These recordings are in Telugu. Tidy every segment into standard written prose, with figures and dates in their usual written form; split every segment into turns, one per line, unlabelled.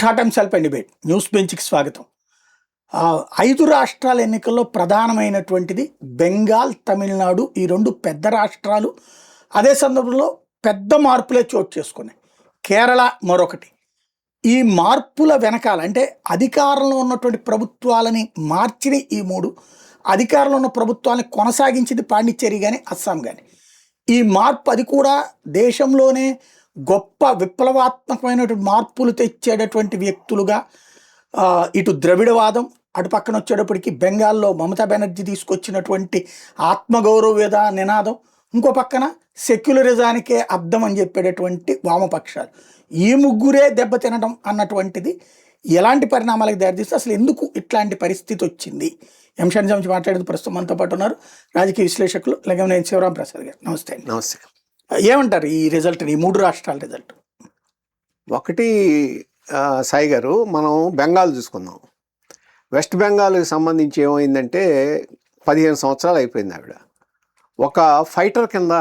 టాటమ్ సెల్ఫ్ అండ్ డిబేట్ న్యూస్ బెంచ్కి స్వాగతం. 5 రాష్ట్రాల ఎన్నికల్లో ప్రధానమైనటువంటిది బెంగాల్, తమిళనాడు. ఈ 2 పెద్ద రాష్ట్రాలు. అదే సందర్భంలో పెద్ద మార్పులే చోటు చేసుకున్నాయి. కేరళ మరొకటి. ఈ మార్పుల వెనకాల అంటే అధికారంలో ఉన్నటువంటి ప్రభుత్వాలని మార్చిన ఈ 3, అధికారంలో ఉన్న ప్రభుత్వాన్ని కొనసాగించింది పాండిచ్చేరి కానీ అస్సాం కానీ. ఈ మార్పు అది కూడా దేశంలోనే గొప్ప విప్లవాత్మకమైనటువంటి మార్పులు తెచ్చేటటువంటి వ్యక్తులుగా ఇటు ద్రవిడవాదం, అటు పక్కన వచ్చేటప్పటికి బెంగాల్లో మమతా బెనర్జీ తీసుకొచ్చినటువంటి ఆత్మగౌరవ నినాదం, ఇంకో పక్కన సెక్యులరిజానికే అర్థం అని చెప్పేటటువంటి వామపక్షాలు. ఈ ముగ్గురే దెబ్బతినడం అన్నటువంటిది ఎలాంటి పరిణామాలకు దారితీస్తే, అసలు ఎందుకు ఇట్లాంటి పరిస్థితి వచ్చింది, అంశాన్ని గురించి మాట్లాడేది ప్రస్తుతం మనతో పాటు ఉన్నారు రాజకీయ విశ్లేషకులు లగమనేని శివరాం ప్రసాద్ గారు. నమస్తే అండి.
నమస్తే.
ఏమంటారు ఈ రిజల్ట్, ఈ 3 రాష్ట్రాల రిజల్ట్?
ఒకటి సాయి గారు, మనం బెంగాల్ చూసుకుందాం. వెస్ట్ బెంగాల్కి సంబంధించి ఏమైందంటే 15 సంవత్సరాలు అయిపోయింది. ఆవిడ ఒక ఫైటర్ కింద,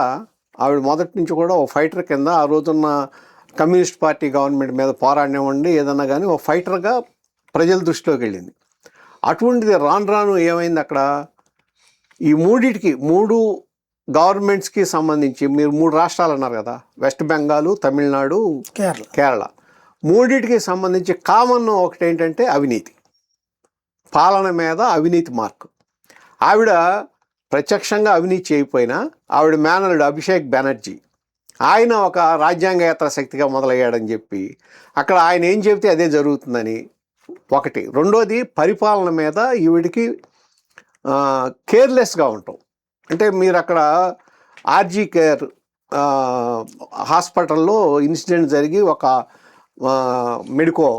ఆవిడ మొదటి నుంచి కూడా ఒక ఫైటర్ కింద ఆ రోజున్న కమ్యూనిస్ట్ పార్టీ గవర్నమెంట్ మీద పోరాడినివ్వండి ఏదన్నా కానీ ఒక ఫైటర్గా ప్రజల దృష్టిలోకి వెళ్ళింది. అటువంటిది రాను రాను ఏమైంది, అక్కడ ఈ 3 గవర్నమెంట్స్కి సంబంధించి, మీరు 3 రాష్ట్రాలు అన్నారు కదా, వెస్ట్ బెంగాల్, తమిళనాడు, కేరళ, 3కి సంబంధించి కామన్ ఒకటి ఏంటంటే అవినీతి, పాలన మీద అవినీతి మార్కు. ఆవిడ ప్రత్యక్షంగా అవినీతి చేయకపోయినా ఆవిడ మేనల్లుడు అభిషేక్ బెనర్జీ, ఆయన ఒక రాజ్యాంగేతర శక్తిగా మొదలయ్యాడని చెప్పి అక్కడ ఆయన ఏం చెబితే అదే జరుగుతుందని ఒకటి. రెండోది, పరిపాలన మీద ఈవిడికి కేర్లెస్గా ఉంటాం. అంటే మీరు అక్కడ ఆర్జీ కేర్ హాస్పిటల్లో ఇన్సిడెంట్ జరిగి ఒక మెడికో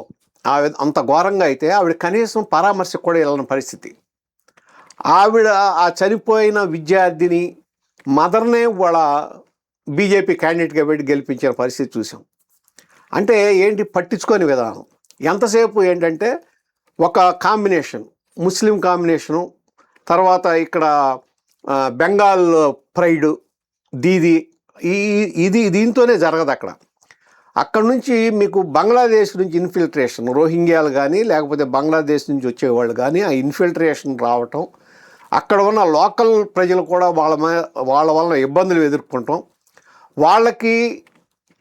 అంత ఘోరంగా అయితే ఆవిడ కనీసం పరామర్శకు కూడా వెళ్ళని పరిస్థితి. ఆవిడ ఆ చనిపోయిన విద్యార్థిని మదర్నే వాళ్ళ బీజేపీ క్యాండిడేట్గా పెట్టి గెలిపించిన పరిస్థితి చూసాం. అంటే ఏంటి, పట్టించుకోని విధానం. ఎంతసేపు ఏంటంటే ఒక కాంబినేషన్, ముస్లిం కాంబినేషను, తర్వాత ఇక్కడ బెంగాల్ ప్రైడ్, ఇది దీంతోనే జరగదు. అక్కడ నుంచి మీకు బంగ్లాదేశ్ నుంచి ఇన్ఫిల్ట్రేషన్, రోహింగ్యాలు కానీ లేకపోతే బంగ్లాదేశ్ నుంచి వచ్చేవాళ్ళు కానీ ఆ ఇన్ఫిల్ట్రేషన్ రావటం, అక్కడ ఉన్న లోకల్ ప్రజలు కూడా వాళ్ళ వలన ఇబ్బందులు ఎదుర్కొంటాం, వాళ్ళకి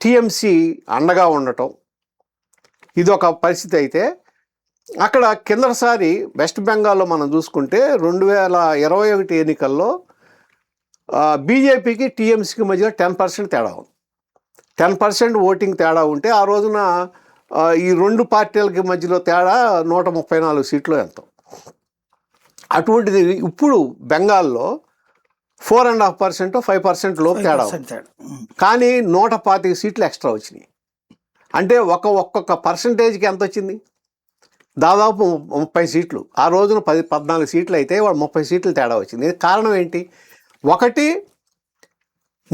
టీఎంసీ అండగా ఉండటం, ఇది ఒక పరిస్థితి. అయితే అక్కడ కిందసారి వెస్ట్ బెంగాల్లో మనం చూసుకుంటే 2021 ఎన్నికల్లో బీజేపీకి టీఎంసీకి మధ్య 10% తేడా ఉంది. 10% ఓటింగ్ తేడా ఉంటే ఆ రోజున ఈ 2 పార్టీలకి మధ్యలో తేడా 134 సీట్లు ఎంతో. అటువంటిది ఇప్పుడు బెంగాల్లో 4.5%, 5% లోపు తేడా ఉంది. కానీ 125 సీట్లు ఎక్స్ట్రా వచ్చినాయి. అంటే ఒక్కొక్క పర్సంటేజ్కి ఎంత వచ్చింది, దాదాపు 30 సీట్లు. ఆ రోజున 14 సీట్లు అయితే వాళ్ళు 30 సీట్లు తేడా వచ్చింది. కారణం ఏంటి? ఒకటి,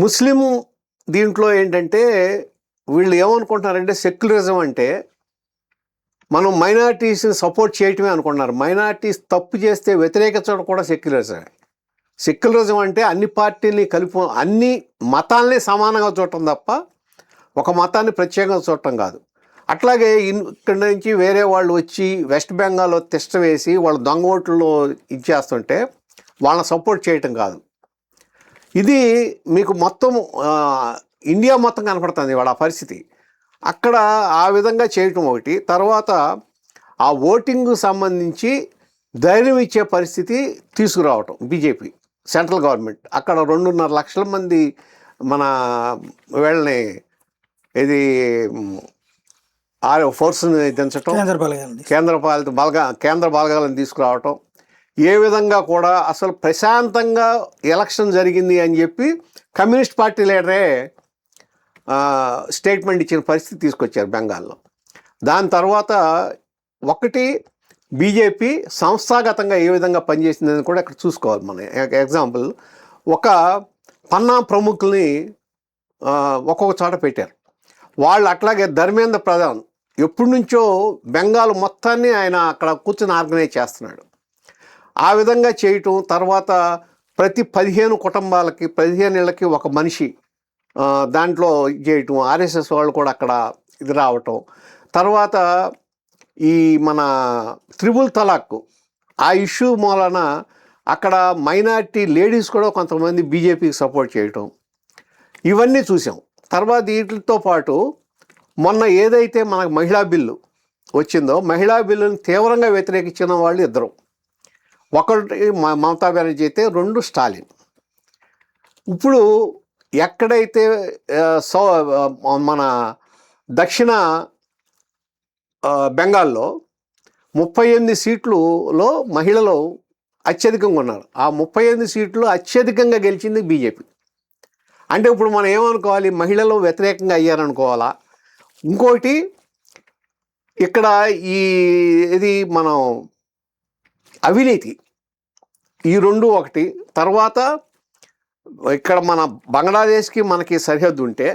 ముస్లిము దీంట్లో ఏంటంటే వీళ్ళు ఏమనుకుంటున్నారంటే సెక్యులరిజం అంటే మనం మైనారిటీస్ని సపోర్ట్ చేయటమే అనుకుంటున్నారు. మైనారిటీస్ తప్పు చేస్తే వ్యతిరేకించడం కూడా సెక్యులరిజమే. సెక్యులరిజం అంటే అన్ని పార్టీల్ని కలిపి అన్ని మతాల్ని సమానంగా చూడటం తప్ప ఒక మతాన్ని ప్రత్యేకంగా చూడటం కాదు. అట్లాగే ఇక్కడి నుంచి వేరే వాళ్ళు వచ్చి వెస్ట్ బెంగాల్లో తిష్ట వేసి వాళ్ళు దొంగ ఓట్లలో ఇచ్చేస్తుంటే వాళ్ళని సపోర్ట్ చేయటం కాదు. ఇది మీకు మొత్తం ఇండియా మొత్తం కనపడుతుంది వాళ్ళ పరిస్థితి. అక్కడ ఆ విధంగా చేయటం ఒకటి. తర్వాత ఆ ఓటింగ్ సంబంధించి ధైర్యం ఇచ్చే పరిస్థితి తీసుకురావటం బీజేపీ సెంట్రల్ గవర్నమెంట్. అక్కడ 2.5 లక్షల మంది మన వీళ్ళని ఇది ఫోర్స్ని దించటం, కేంద్ర బలగాలను తీసుకురావటం, ఏ విధంగా కూడా అసలు ప్రశాంతంగా ఎలక్షన్ జరిగింది అని చెప్పి కమ్యూనిస్ట్ పార్టీ లీడరే స్టేట్మెంట్ ఇచ్చిన పరిస్థితి తీసుకొచ్చారు బెంగాల్లో. దాని తర్వాత ఒకటి, బీజేపీ సంస్థాగతంగా ఏ విధంగా పనిచేసిందని కూడా ఇక్కడ చూసుకోవాలి మనం. ఎగ్జాంపుల్, ఒక పన్నా ప్రముఖుల్ని ఒక్కొక్క చోట పెట్టారు. వాళ్ళు అట్లాగే ధర్మేంద్ర ప్రధాన్ ఎప్పటి నుంచో బెంగాల్ మొత్తాన్ని ఆయన అక్కడ కూర్చొని ఆర్గనైజ్ చేస్తున్నాడు. ఆ విధంగా చేయటం, తర్వాత ప్రతి 15 కుటుంబాలకి 15 ఏళ్ళకి ఒక మనిషి దాంట్లో చేయటం, ఆర్ఎస్ఎస్ వాళ్ళు కూడా అక్కడ ఇది రావటం, తర్వాత ఈ మన త్రిబుల్ తలాక్ ఆ ఇష్యూ మూలన అక్కడ మైనారిటీ లేడీస్ కూడా కొంతమంది బీజేపీకి సపోర్ట్ చేయటం ఇవన్నీ చూసాం. తర్వాత వీటితో పాటు మొన్న ఏదైతే మనకు మహిళా బిల్లు వచ్చిందో మహిళా బిల్లుని తీవ్రంగా వ్యతిరేకించిన వాళ్ళు ఇద్దరు. ఒకటి మమతా బెనర్జీ అయితే, రెండు స్టాలిన్. ఇప్పుడు ఎక్కడైతే మన దక్షిణ బెంగాల్లో 38 సీట్లలో మహిళలు అత్యధికంగా ఉన్నారు. ఆ 38 సీట్లు అత్యధికంగా గెలిచింది బీజేపీ. అంటే ఇప్పుడు మనం ఏమనుకోవాలి, మహిళలు వ్యతిరేకంగా అయ్యారనుకోవాలా? ఇంకోటి ఇక్కడ ఇది మనం అవినీతి, ఈ రెండు ఒకటి. తర్వాత ఇక్కడ మన బంగ్లాదేశ్కి మనకి సరిహద్దు ఉంటే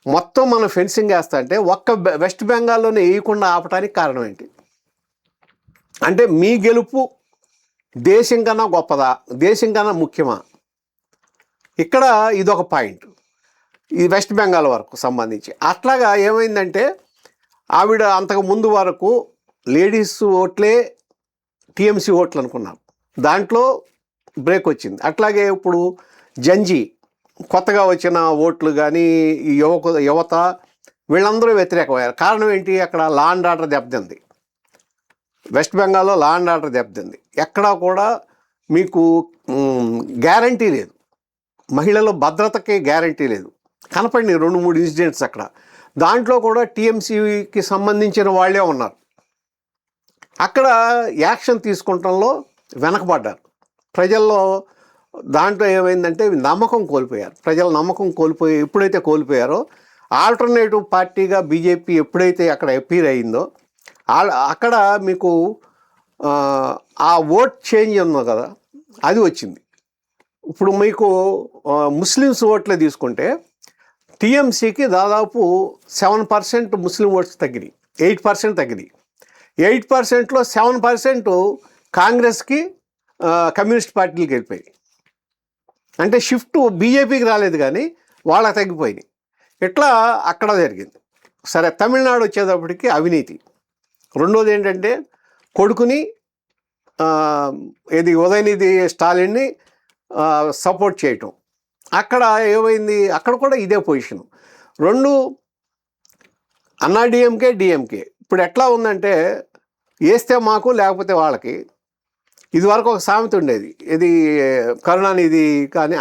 మొత్తం మనం ఫెన్సింగ్ వేస్తా అంటే ఒక్క వెస్ట్ బెంగాల్లోనే వేయకుండా ఆపడానికి కారణం ఏంటి? అంటే మీ గెలుపు దేశం కన్నా గొప్పదా, దేశం కన్నా ముఖ్యమా? ఇక్కడ ఇదొక పాయింట్, ఈ వెస్ట్ బెంగాల్ వరకు సంబంధించి. అట్లాగా ఏమైందంటే ఆవిడ అంతకు ముందు వరకు లేడీస్ ఓట్లే టీఎంసీ ఓట్లు అనుకున్నాం, దాంట్లో బ్రేక్ వచ్చింది. అట్లాగే ఇప్పుడు జంజీ కొత్తగా వచ్చిన ఓట్లు కానీ ఈ యువత వీళ్ళందరూ వ్యతిరేకమయ్యారు. కారణం ఏంటి? అక్కడ లా అండ్ ఆర్డర్ దెబ్బతింది. వెస్ట్ బెంగాల్లో లా అండ్ ఆర్డర్ దెబ్బతింది. ఎక్కడా కూడా మీకు గ్యారంటీ లేదు, మహిళల భద్రతకి గ్యారంటీ లేదు. కనపడినాయి 2-3 ఇన్సిడెంట్స్ అక్కడ. దాంట్లో కూడా టీఎంసీకి సంబంధించిన వాళ్ళే ఉన్నారు. అక్కడ యాక్షన్ తీసుకుంటంలో వెనకబడ్డారు ప్రజల్లో. దాంట్లో ఏమైందంటే నమ్మకం కోల్పోయారు ప్రజలు. నమ్మకం ఎప్పుడైతే కోల్పోయారో ఆల్టర్నేటివ్ పార్టీగా బీజేపీ ఎప్పుడైతే అక్కడ అపీర్ అయిందో అక్కడ మీకు ఆ ఓట్ చేంజ్ ఉన్నది కదా, అది వచ్చింది. ఇప్పుడు మీకు ముస్లిమ్స్ ఓట్లే తీసుకుంటే టీఎంసీకి దాదాపు 7% ముస్లిం ఓట్స్ తగ్గినాయి, 8% తగ్గినాయి. 8%లో 7% కాంగ్రెస్కి కమ్యూనిస్ట్ పార్టీలకు వెళ్ళిపోయాయి. అంటే షిఫ్ట్ బీజేపీకి రాలేదు కానీ వాళ్ళకి తగ్గిపోయినాయి. ఇట్లా అక్కడ జరిగింది. సరే, తమిళనాడు వచ్చేటప్పటికి అవినీతి. రెండోది ఏంటంటే కొడుకుని ఉదయనిధి స్టాలిన్ని సపోర్ట్ చేయటం. అక్కడ ఏమైంది, అక్కడ కూడా ఇదే పొజిషన్. రెండు అన్నా డిఎంకే. ఇప్పుడు ఎట్లా ఉందంటే వేస్తే మాకు లేకపోతే వాళ్ళకి. ఇదివరకు ఒక సామెత ఉండేది, ఇది కరుణానిధి కానీ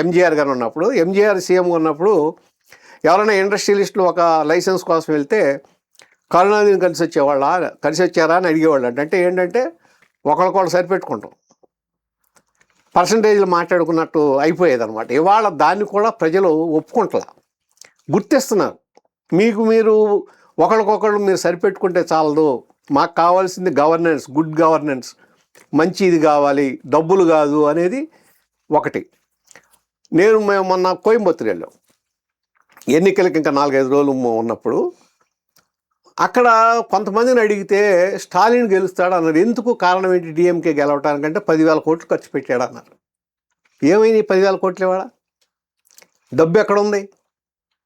ఎంజీఆర్ గారు ఉన్నప్పుడు, ఎంజీఆర్ సీఎంగా ఉన్నప్పుడు ఎవరైనా ఇండస్ట్రియలిస్టులు ఒక లైసెన్స్ కోసం వెళ్తే కరుణానిధిని కలిసి వచ్చారా అని అడిగేవాళ్ళు. అంటే ఏంటంటే ఒకరికొకరు సరిపెట్టుకుంటాం, పర్సంటేజ్లు మాట్లాడుకున్నట్టు అయిపోయేది అనమాట. ఇవాళ దాన్ని కూడా ప్రజలు ఒప్పుకుంటలా, గుర్తిస్తున్నారు. మీరు ఒకరికొకరు మీరు సరిపెట్టుకుంటే చాలదు, మాకు కావాల్సింది గవర్నెన్స్, గుడ్ గవర్నెన్స్, మంచి ఇది కావాలి, డబ్బులు కాదు అనేది ఒకటి. మేము మొన్న కోయంబత్తూరు వెళ్ళాం, ఎన్నికలకి ఇంకా 4-5 రోజులు ఉన్నప్పుడు. అక్కడ కొంతమందిని అడిగితే స్టాలిన్ గెలుస్తాడు అన్నారు. ఎందుకు, కారణం ఏంటి డిఎంకే గెలవటానికంటే 10,000 కోట్లు ఖర్చు పెట్టాడు అన్నారు. ఏమైంది 10,000 కోట్లు? ఇవాళ డబ్బు ఎక్కడుంది?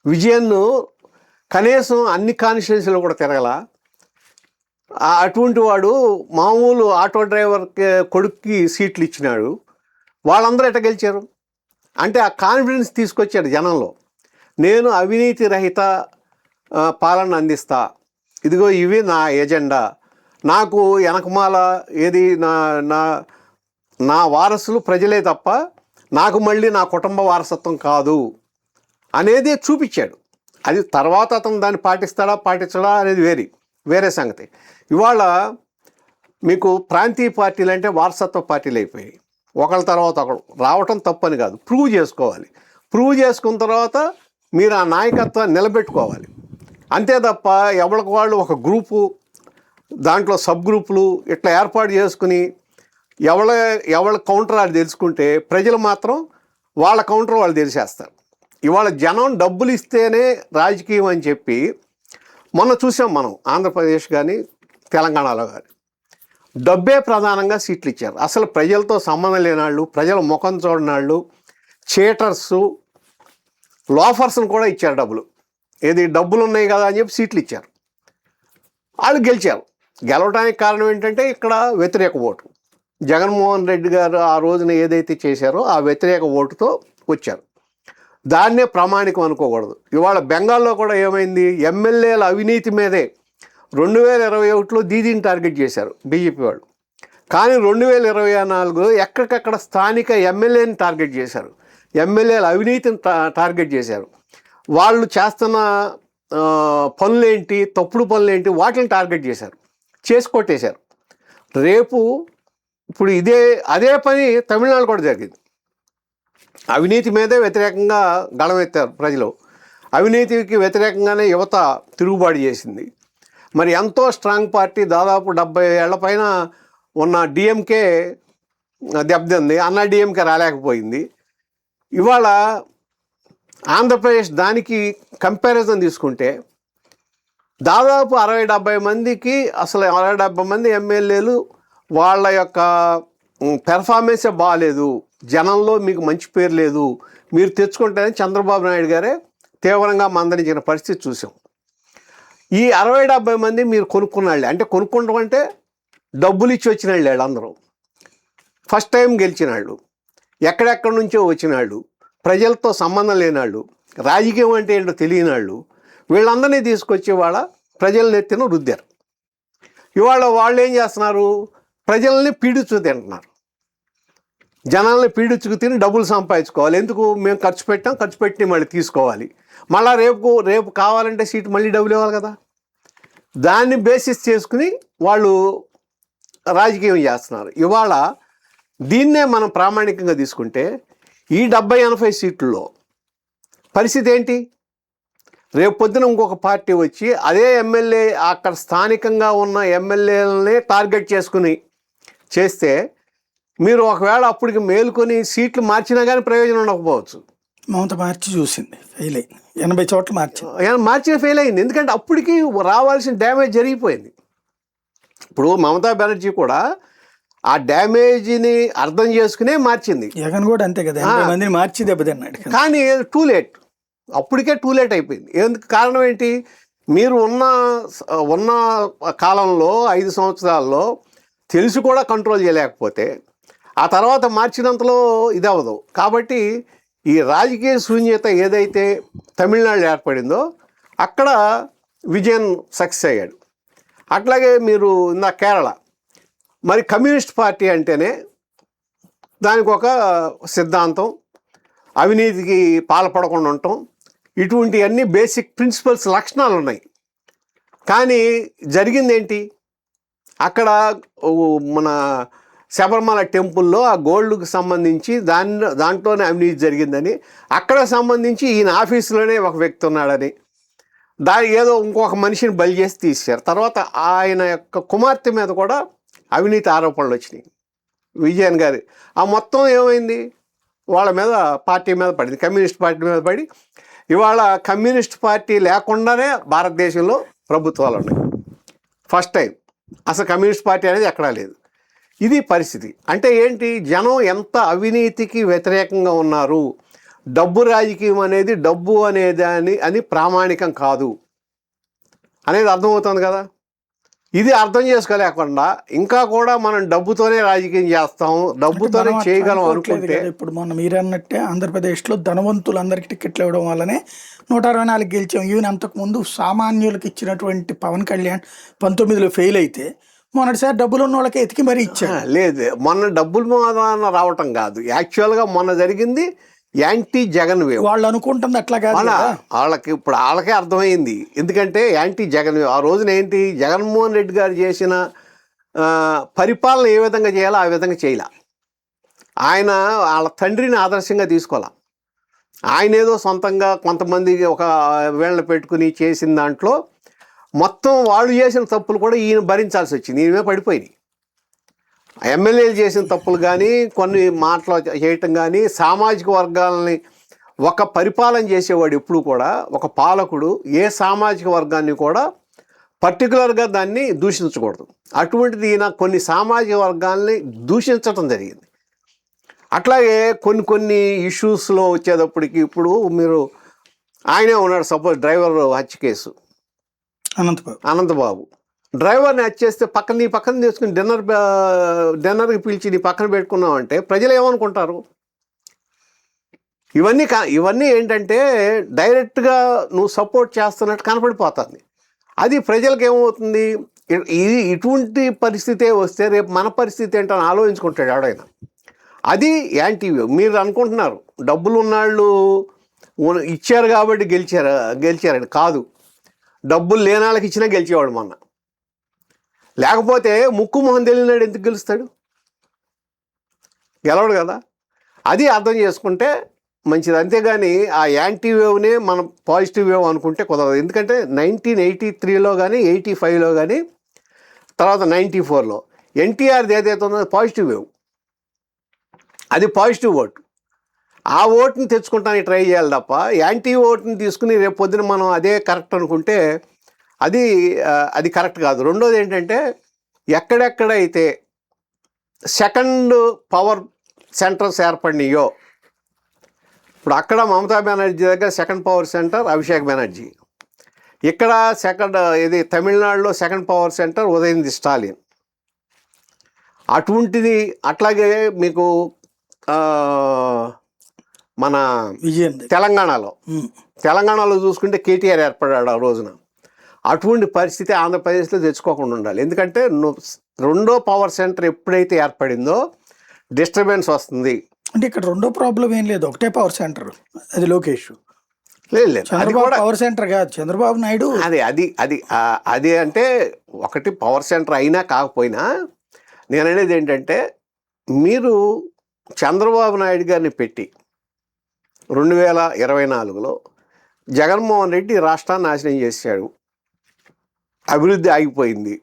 విజయన్ను కనీసం అన్ని కాన్స్టిట్యున్సీలో కూడా తిరగల. అటువంటి వాడు మామూలు ఆటో డ్రైవర్ కొడుక్కి సీట్లు ఇచ్చినాడు. వాళ్ళందరూ ఎట్లా గెలిచారు? అంటే ఆ కాన్ఫిడెన్స్ తీసుకొచ్చాడు జనంలో. నేను అవినీతి రహిత పాలన అందిస్తా, ఇదిగో ఇవి నా ఎజెండా, నాకు వెనకమాల ఏది నా వారసులు ప్రజలే తప్ప నాకు మళ్ళీ నా కుటుంబ వారసత్వం కాదు అనేది చూపించాడు. అది తర్వాత అతను దాన్ని పాటించడా అనేది వేరే సంగతి. ఇవాళ మీకు ప్రాంతీయ పార్టీలు అంటే వారసత్వ పార్టీలు అయిపోయాయి. ఒకళ్ళ తర్వాత ఒకడు రావటం తప్పని కాదు, ప్రూవ్ చేసుకోవాలి. ప్రూవ్ చేసుకున్న తర్వాత మీరు ఆ నాయకత్వాన్ని నిలబెట్టుకోవాలి. అంతే తప్ప ఎవరికి వాళ్ళు ఒక గ్రూపు, దాంట్లో సబ్ గ్రూపులు ఇట్లా ఏర్పాటు చేసుకుని ఎవళ్ళ కౌంటర్ అది తెలుసుకుంటే ప్రజలు మాత్రం వాళ్ళ కౌంటర్ వాళ్ళు తెలిసేస్తారు. ఇవాళ జనం డబ్బులు ఇస్తేనే రాజకీయం అని చెప్పి మొన్న చూసాం మనం, ఆంధ్రప్రదేశ్ కానీ తెలంగాణలో కానీ డబ్బే ప్రధానంగా సీట్లు ఇచ్చారు. అసలు ప్రజలతో సంబంధం లేనాళ్ళు, ప్రజల ముఖం చూడనాళ్ళు, చీటర్సు, లోఫర్స్ని కూడా ఇచ్చారు డబ్బులు. డబ్బులు ఉన్నాయి కదా అని చెప్పి సీట్లు ఇచ్చారు. వాళ్ళు గెలిచారు. గెలవడానికి కారణం ఏంటంటే ఇక్కడ వ్యతిరేక ఓటు. జగన్మోహన్ రెడ్డి గారు ఆ రోజున ఏదైతే చేశారో ఆ వ్యతిరేక ఓటుతో వచ్చారు. దాన్నే ప్రామాణికం అనుకోకూడదు. ఇవాళ బెంగాల్లో కూడా ఏమైంది, ఎమ్మెల్యేల అవినీతి మీదే 2021లో దీదీని టార్గెట్ చేశారు బీజేపీ వాళ్ళు. కానీ 2024లో ఎక్కడికక్కడ స్థానిక ఎమ్మెల్యేని టార్గెట్ చేశారు, ఎమ్మెల్యేల అవినీతిని టార్గెట్ చేశారు. వాళ్ళు చేస్తున్న పనులేంటి, తప్పుడు పనులేంటి, వాటిని టార్గెట్ చేశారు, చేసి కొట్టేశారు. రేపు ఇప్పుడు అదే పని తమిళనాడు కూడా జరిగింది. అవినీతి మీదే వ్యతిరేకంగా గళమెత్తారు ప్రజలు. అవినీతికి వ్యతిరేకంగానే యువత తిరుగుబాటు చేసింది. మరి ఎంతో స్ట్రాంగ్ పార్టీ, దాదాపు 70 ఏళ్ల పైన ఉన్న డిఎంకే దెబ్బతింది, అన్నా డిఎంకే రాలేకపోయింది. ఇవాళ ఆంధ్రప్రదేశ్ దానికి కంపారిజన్ తీసుకుంటే దాదాపు 60-70 మందికి, అసలు 60-70 మంది ఎమ్మెల్యేలు వాళ్ళ యొక్క పెర్ఫార్మెన్సే బాగాలేదు, జనంలో మీకు మంచి పేరు లేదు, మీరు తెచ్చుకుంటేనే చంద్రబాబు నాయుడు గారే తీవ్రంగా మందలించిన పరిస్థితి చూసాం. ఈ 60-70 మంది మీరు కొనుక్కున్నాళ్ళే, అంటే కొనుక్కుంటాం అంటే డబ్బులు ఇచ్చి వచ్చిన వాళ్ళు, అందరూ ఫస్ట్ టైం గెలిచిన వాళ్ళు, ఎక్కడెక్కడి నుంచో వచ్చిన వాళ్ళు, ప్రజలతో సంబంధం లేనాళ్ళు, రాజకీయం అంటే ఏంటో తెలియని వాళ్ళు, వీళ్ళందరినీ తీసుకొచ్చి వాళ్ళ ప్రజల నెత్తిన రుద్దారు. ఇవాళ వాళ్ళు ఏం చేస్తున్నారు, ప్రజల్ని పీడించు తింటున్నారు. జనాల్ని పీడించుకు తిని డబ్బులు సంపాదించుకోవాలి. ఎందుకు, మేము ఖర్చు పెట్టి మళ్ళీ తీసుకోవాలి, మళ్ళీ రేపు కావాలంటే సీటు మళ్ళీ డబ్బులు ఇవ్వాలి కదా. దాన్ని బేసిస్ చేసుకుని వాళ్ళు రాజకీయం చేస్తున్నారు. ఇవాళ దీన్నే మనం ప్రామాణికంగా తీసుకుంటే ఈ 70-80 సీట్లలో పరిస్థితి ఏంటి, రేపు పొద్దున ఇంకొక పార్టీ వచ్చి అదే ఎమ్మెల్యే, అక్కడ స్థానికంగా ఉన్న ఎమ్మెల్యేలని టార్గెట్ చేసుకుని చేస్తే మీరు ఒకవేళ అప్పటికి మేలుకొని సీట్లు మార్చినా కానీ ప్రయోజనం ఉండకపోవచ్చు.
మమత మార్చి చూసింది, ఫెయిల్ అయింది, 80 చోట్ల
మార్చిన ఫెయిల్ అయింది. ఎందుకంటే అప్పటికి రావాల్సిన డ్యామేజ్ జరిగిపోయింది. ఇప్పుడు మమతా బెనర్జీ కూడా ఆ డ్యామేజ్ని అర్థం చేసుకునే మార్చింది.
జగన్ కూడా అంతే కదా, 80 మందిని మార్చి దెబ్బతిన్నాడు.
కానీ టూ లేట్, అప్పటికే టూ లేట్ అయిపోయింది. ఎందుకు, కారణం ఏంటి, మీరు ఉన్న కాలంలో 5 సంవత్సరాల్లో తెలిసి కూడా కంట్రోల్ చేయలేకపోతే ఆ తర్వాత మార్చినంతలో ఇది అవ్వదు. కాబట్టి ఈ రాజకీయ శూన్యత ఏదైతే తమిళనాడు ఏర్పడిందో అక్కడ విజయన్ సక్సెస్ అయ్యాడు. అట్లాగే మీరు ఇందా కేరళ, మరి కమ్యూనిస్ట్ పార్టీ అంటేనే దానికి ఒక సిద్ధాంతం, అవినీతికి పాల్పడకుండా ఉండటం, ఇటువంటివన్నీ బేసిక్ ప్రిన్సిపల్స్ లక్షణాలు ఉన్నాయి. కానీ జరిగింది ఏంటి, అక్కడ మన శబరిమల టెంపుల్లో ఆ గోల్డ్కి సంబంధించి దాంట్లోనే అవినీతి జరిగిందని, అక్కడ సంబంధించి ఈయన ఆఫీసులోనే ఒక వ్యక్తి ఉన్నాడని ఏదో ఇంకొక మనిషిని బలి చేసి తీశారు. తర్వాత ఆయన యొక్క కుమార్తె మీద కూడా అవినీతి ఆరోపణలు వచ్చినాయి, విజయన్ గారి. ఆ మొత్తం ఏమైంది, వాళ్ళ మీద, పార్టీ మీద పడింది, కమ్యూనిస్ట్ పార్టీ మీద పడి ఇవాళ కమ్యూనిస్ట్ పార్టీ లేకుండానే భారతదేశంలో ప్రభుత్వాలు ఉన్నాయి. ఫస్ట్ టైం అసలు కమ్యూనిస్ట్ పార్టీ అనేది ఎక్కడా లేదు. ఇది పరిస్థితి. అంటే ఏంటి, జనం ఎంత అవినీతికి వ్యతిరేకంగా ఉన్నారు, డబ్బు రాజకీయం అనేది, డబ్బు అనేది ప్రామాణికం కాదు అనేది అర్థమవుతుంది కదా. ఇది అర్థం చేసుకోలేకుండా ఇంకా కూడా మనం డబ్బుతోనే రాజకీయం చేస్తాం, డబ్బుతోనే చేయగలం అనుకుంటే,
ఇప్పుడు మొన్న మీరు అన్నట్టే ఆంధ్రప్రదేశ్లో ధనవంతులందరికీ టికెట్లు ఇవ్వడం వల్లనే 164 గెలిచాం. ఈవెన్ అంతకుముందు సామాన్యులకు ఇచ్చినటువంటి పవన్ కళ్యాణ్ 19లో ఫెయిల్ అయితే మొన్నటిసారి డబ్బులు ఉన్న వాళ్ళకి ఎతికి మరీ ఇచ్చాడు.
లేదు, మొన్న డబ్బులు రావటం కాదు, యాక్చువల్గా మొన్న జరిగింది యాంటీ జగన్ వేవ్.
వాళ్ళు అనుకుంటుంది అట్లా కాదు,
వాళ్ళకే అర్థమైంది. ఎందుకంటే యాంటీ జగన్ వేవ్, ఆ రోజున ఏంటి, జగన్మోహన్ రెడ్డి గారు చేసిన పరిపాలన ఏ విధంగా చేయాలో ఆ విధంగా చేయాల. ఆయన వాళ్ళ తండ్రిని ఆదర్శంగా తీసుకోవాలా. ఆయన ఏదో సొంతంగా కొంతమంది ఒక వీళ్ళని పెట్టుకుని చేసిన దాంట్లో మొత్తం వాళ్ళు చేసిన తప్పులు కూడా ఈయన భరించాల్సి వచ్చింది, ఈయన పడిపోయినాయి. ఎమ్మెల్యేలు చేసిన తప్పులు కానీ, కొన్ని మాటలు చేయటం కానీ, సామాజిక వర్గాలని ఒక పరిపాలన చేసేవాడు ఎప్పుడు కూడా, ఒక పాలకుడు ఏ సామాజిక వర్గాన్ని కూడా పర్టికులర్గా దాన్ని దూషించకూడదు. అటువంటిది ఈయన కొన్ని సామాజిక వర్గాల్ని దూషించటం జరిగింది. అట్లాగే కొన్ని ఇష్యూస్లో వచ్చేటప్పటికి, ఇప్పుడు మీరు ఆయనే ఉన్నాడు, సపోజ్ డ్రైవర్ హత్య కేసు, అనంతబాబు. డ్రైవర్ని వచ్చేస్తే నీ పక్కన తీసుకుని డిన్నర్కి పిలిచి నీ పక్కన పెట్టుకున్నావు అంటే ప్రజలు ఏమనుకుంటారు? ఇవన్నీ ఏంటంటే డైరెక్ట్గా నువ్వు సపోర్ట్ చేస్తున్నట్టు కనపడిపోతుంది. అది ప్రజలకు ఏమవుతుంది, ఇటువంటి పరిస్థితే వస్తే రేపు మన పరిస్థితి ఏంటని ఆలోచించుకుంటాడు ఎవడైనా. అది యాంటీ వేవ్. మీరు అనుకుంటున్నారు డబ్బులు ఉన్నాళ్ళు ఇచ్చారు కాబట్టి గెలిచారని. కాదు, డబ్బులు లేని వాళ్ళకి ఇచ్చినా గెలిచేవాడు మొన్న. లేకపోతే ముక్కు మొహం తెలియనాడు ఎందుకు గెలుస్తాడు? గెలవడు కదా. అది అర్థం చేసుకుంటే మంచిది. అంతేగాని ఆ యాంటీ వేవ్నే మనం పాజిటివ్ వేవ్ అనుకుంటే కుదరదు. ఎందుకంటే 1983లో కానీ 85లో కానీ తర్వాత 94లో ఎన్టీఆర్ది ఏదైతే ఉందో పాజిటివ్ వేవ్, అది పాజిటివ్ ఓటు. ఆ ఓటుని తెచ్చుకుంటానికి ట్రై చేయాలి తప్ప యాంటీ ఓటుని తీసుకుని రేపు పొద్దున మనం అదే కరెక్ట్ అనుకుంటే అది కరెక్ట్ కాదు. రెండోది ఏంటంటే ఎక్కడెక్కడైతే సెకండ్ పవర్ సెంటర్స్ ఏర్పడినాయో, ఇప్పుడు అక్కడ మమతా బెనర్జీ దగ్గర second power centre Abhishek Banerjee, ఇక్కడ తమిళనాడులో second power centre Udhayanidhi Stalin. అటువంటిది అట్లాగే మీకు మన తెలంగాణలో చూసుకుంటే కేటీఆర్ ఏర్పడ్డాడు ఆ రోజున. అటువంటి పరిస్థితి ఆంధ్రప్రదేశ్లో తెచ్చుకోకుండా ఉండాలి. ఎందుకంటే రెండో పవర్ సెంటర్ ఎప్పుడైతే ఏర్పడిందో డిస్టర్బెన్స్ వస్తుంది.
అంటే ఇక్కడ రెండో ప్రాబ్లం ఏం లేదు, ఒకటే పవర్ సెంటర్, అది లోకేష్.
లేదు,
చంద్రబాబు పవర్ సెంటర్ కాదు, చంద్రబాబు నాయుడు.
అది అంటే ఒకటి పవర్ సెంటర్ అయినా కాకపోయినా నేను అనేది ఏంటంటే, మీరు చంద్రబాబు నాయుడు గారిని పెట్టి 2024లో జగన్మోహన్ రెడ్డి రాష్ట్రాన్ని నాశనం చేశాడు, అభివృద్ధి ఆగిపోయింది.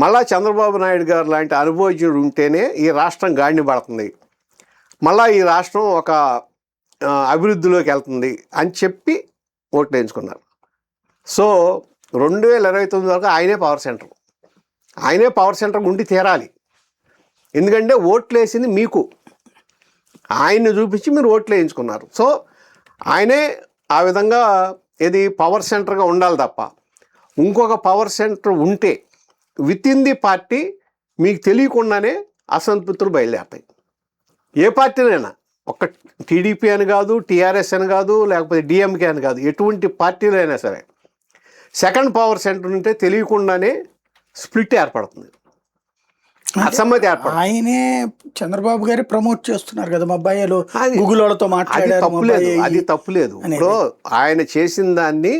మళ్ళా చంద్రబాబు నాయుడు గారు లాంటి అనుభవజ్ఞుడు ఉంటేనే ఈ రాష్ట్రం గాడిని పడుతుంది, మళ్ళా ఈ రాష్ట్రం ఒక అభివృద్ధిలోకి వెళ్తుంది అని చెప్పి ఓట్లు వేయించుకున్నారు. సో 2029 వరకు ఆయనే పవర్ సెంటర్ ఉండి తీరాలి. ఎందుకంటే ఓట్లు వేసింది మీకు, ఆయన్ని చూపించి మీరు ఓట్లు వేయించుకున్నారు. సో ఆయనే ఆ విధంగా పవర్ సెంటర్గా ఉండాలి తప్ప ఇంకొక పవర్ సెంటర్ ఉంటే విత్ ఇన్ ది పార్టీ మీకు తెలియకుండానే అసంతృప్తులు బయలుదేరుతాయి. ఏ పార్టీనైనా, ఒక్క టీడీపీ అని కాదు, టీఆర్ఎస్ అని కాదు, లేకపోతే డిఎంకే అని కాదు, ఎటువంటి పార్టీలో అయినా సరే సెకండ్ పవర్ సెంటర్ ఉంటే తెలియకుండానే స్ప్లిట్ ఏర్పడుతుంది, అసమ్మతి ఏర్పడుతుంది.
ఆయనే చంద్రబాబు గారు ప్రమోట్ చేస్తున్నారు కదా, మా అబ్బాయిలు గూగుల్ వాళ్ళతో మాట్లాడారు.
అది తప్పులేదు. ఇప్పుడు ఆయన చేసిన దాన్ని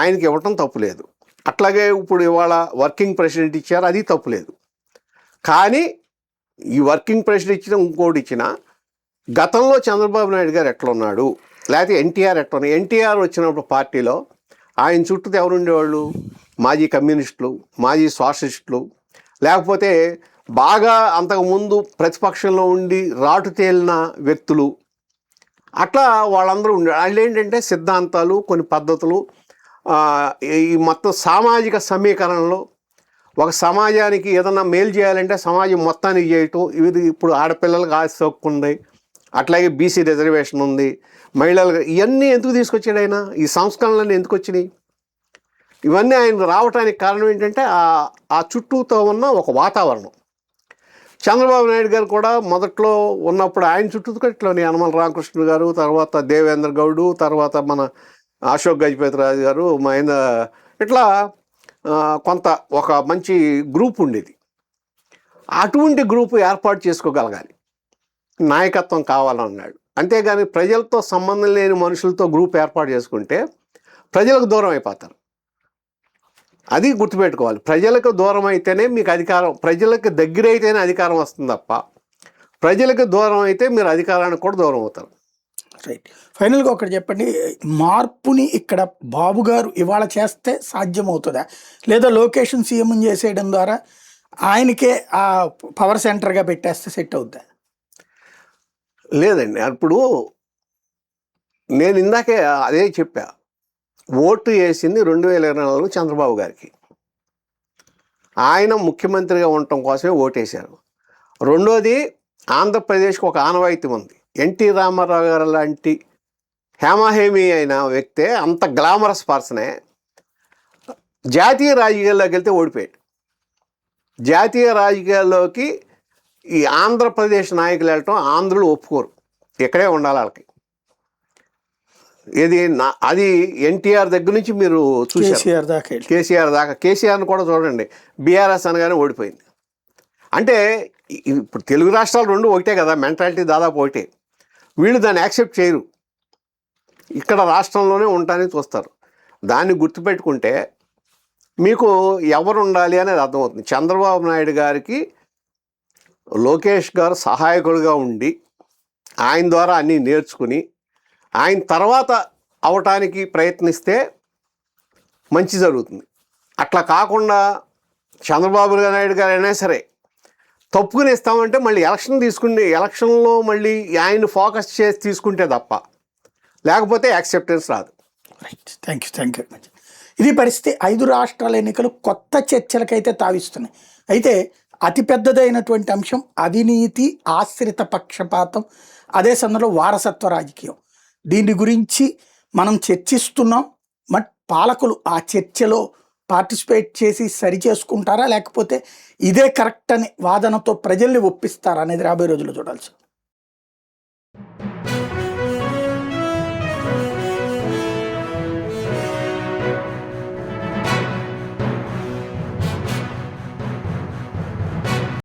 ఆయనకి ఇవ్వటం తప్పులేదు. అట్లాగే ఇప్పుడు ఇవాళ వర్కింగ్ ప్రెసిడెంట్ ఇచ్చారు, అది తప్పులేదు. కానీ ఈ వర్కింగ్ ప్రెసిడెంట్ ఇచ్చిన ఇంకోటి ఇచ్చిన గతంలో చంద్రబాబు నాయుడు గారు ఎట్లా ఉన్నాడు, లేకపోతే ఎన్టీఆర్ ఎట్లా ఉన్నాడు. ఎన్టీఆర్ వచ్చినప్పుడు పార్టీలో ఆయన చుట్టూ ఎవరు ఉండేవాళ్ళు? మాజీ కమ్యూనిస్టులు, మాజీ సోషలిస్టులు, లేకపోతే బాగా అంతకుముందు ప్రతిపక్షంలో ఉండి రాటు తేలిన వ్యక్తులు, అట్లా వాళ్ళందరూ ఉండే. వాళ్ళు ఏంటంటే సిద్ధాంతాలు, కొన్ని పద్ధతులు, ఈ మొత్తం సామాజిక సమీకరణలో ఒక సమాజానికి ఏదన్నా మేలు చేయాలంటే సమాజం మొత్తానికి చేయటం. ఇది ఇప్పుడు ఆడపిల్లలకు ఆస్తి హక్కు ఉంది, అట్లాగే బీసీ రిజర్వేషన్ ఉంది, మహిళలకు. ఇవన్నీ ఎందుకు తీసుకొచ్చాడు ఆయన? ఈ సంస్కరణలన్నీ ఎందుకు వచ్చినాయి? ఇవన్నీ ఆయన రావడానికి కారణం ఏంటంటే ఆ చుట్టూతో ఉన్న ఒక వాతావరణం. చంద్రబాబు నాయుడు గారు కూడా మొదట్లో ఉన్నప్పుడు ఆయన చుట్టూ ఇట్లోని యనమల రామకృష్ణ గారు, తర్వాత దేవేంద్ర గౌడు, తర్వాత మన అశోక్ గజపతి రాజు గారు, మహేంద్ర, ఇట్లా కొంత ఒక మంచి గ్రూప్ ఉండేది. అటువంటి గ్రూపు ఏర్పాటు చేసుకోగలగాలి, నాయకత్వం కావాలన్నాడు. అంతేగాని ప్రజలతో సంబంధం లేని మనుషులతో గ్రూప్ ఏర్పాటు చేసుకుంటే ప్రజలకు దూరం అయిపోతారు. అది గుర్తుపెట్టుకోవాలి. ప్రజలకు దూరం అయితేనే మీకు అధికారం, ప్రజలకు దగ్గర అయితేనే అధికారం వస్తుంది తప్ప ప్రజలకు దూరం అయితే మీరు అధికారానికి కూడా దూరం అవుతారు.
రైట్. ఫైనల్గా ఒకటి చెప్పండి, మార్పుని ఇక్కడ బాబు గారు ఇవాళ చేస్తే సాధ్యమవుతుందా, లేదా లొకేషన్ సీఎం చేసేయడం ద్వారా ఆయనకే ఆ పవర్ సెంటర్గా పెట్టేస్తే సెట్ అవుద్దా?
లేదండి, ఇప్పుడు నేను ఇందాకే అదే చెప్పా, ఓటు వేసింది 2024 చంద్రబాబు గారికి. ఆయన ముఖ్యమంత్రిగా ఉండటం కోసమే ఓటేశారు. రెండోది, ఆంధ్రప్రదేశ్కి ఒక ఆనవాయితీ ఉంది. ఎన్టీ రామారావు గారు లాంటి హేమాహేమి అయిన వ్యక్తే, అంత గ్లామరస్ పర్సనే జాతీయ రాజకీయాల్లోకి వెళ్తే ఓడిపోయాడు. జాతీయ రాజకీయాల్లోకి ఈ ఆంధ్రప్రదేశ్ నాయకులు వెళ్ళటం ఆంధ్రులు ఒప్పుకోరు, ఇక్కడే ఉండాలి వాళ్ళకి. అది ఎన్టీఆర్ దగ్గర నుంచి మీరు చూసారు, కేసీఆర్ దాకా. కేసీఆర్ని కూడా చూడండి, బీఆర్ఎస్ అనగానే ఓడిపోయింది. అంటే ఇప్పుడు తెలుగు రాష్ట్రాలు రెండు ఒకటే కదా, మెంటాలిటీ దాదాపు ఒకటే. వీళ్ళు దాన్ని యాక్సెప్ట్ చేయరు, ఇక్కడ రాష్ట్రంలోనే ఉండటానికి చూస్తారు. దాన్ని గుర్తుపెట్టుకుంటే మీకు ఎవరు ఉండాలి అనేది అర్థమవుతుంది. చంద్రబాబు నాయుడు గారికి లోకేష్ గారు సహాయకుడిగా ఉండి ఆయన ద్వారా అన్నీ నేర్చుకుని ఆయన తర్వాత అవటానికి ప్రయత్నిస్తే మంచి జరుగుతుంది. అట్లా కాకుండా చంద్రబాబు నాయుడు గారు అయినా సరే తప్పుకుని ఇస్తామంటే మళ్ళీ ఎలక్షన్లో మళ్ళీ ఆయన ఫోకస్ చేసి తీసుకుంటే తప్ప లేకపోతే యాక్సెప్టెన్స్ రాదు.
Right, thank you very much. ఇది పరిస్థితి. 5 రాష్ట్రాల ఎన్నికలు కొత్త చర్చలకైతే తావిస్తున్నాయి. అయితే అతిపెద్దదైనటువంటి అంశం అవినీతి, ఆశ్రిత పక్షపాతం, అదే సందర్భంలో వారసత్వ రాజకీయం. దీని గురించి మనం చర్చిస్తున్నాం. బట్ పాలకులు ఆ చర్చలో పార్టిసిపేట్ చేసి సరి చేసుకుంటారా, లేకపోతే ఇదే కరెక్ట్ అని వాదనతో ప్రజల్ని ఒప్పిస్తారా అనేది రాబోయే రోజుల్లో చూడాల్సి.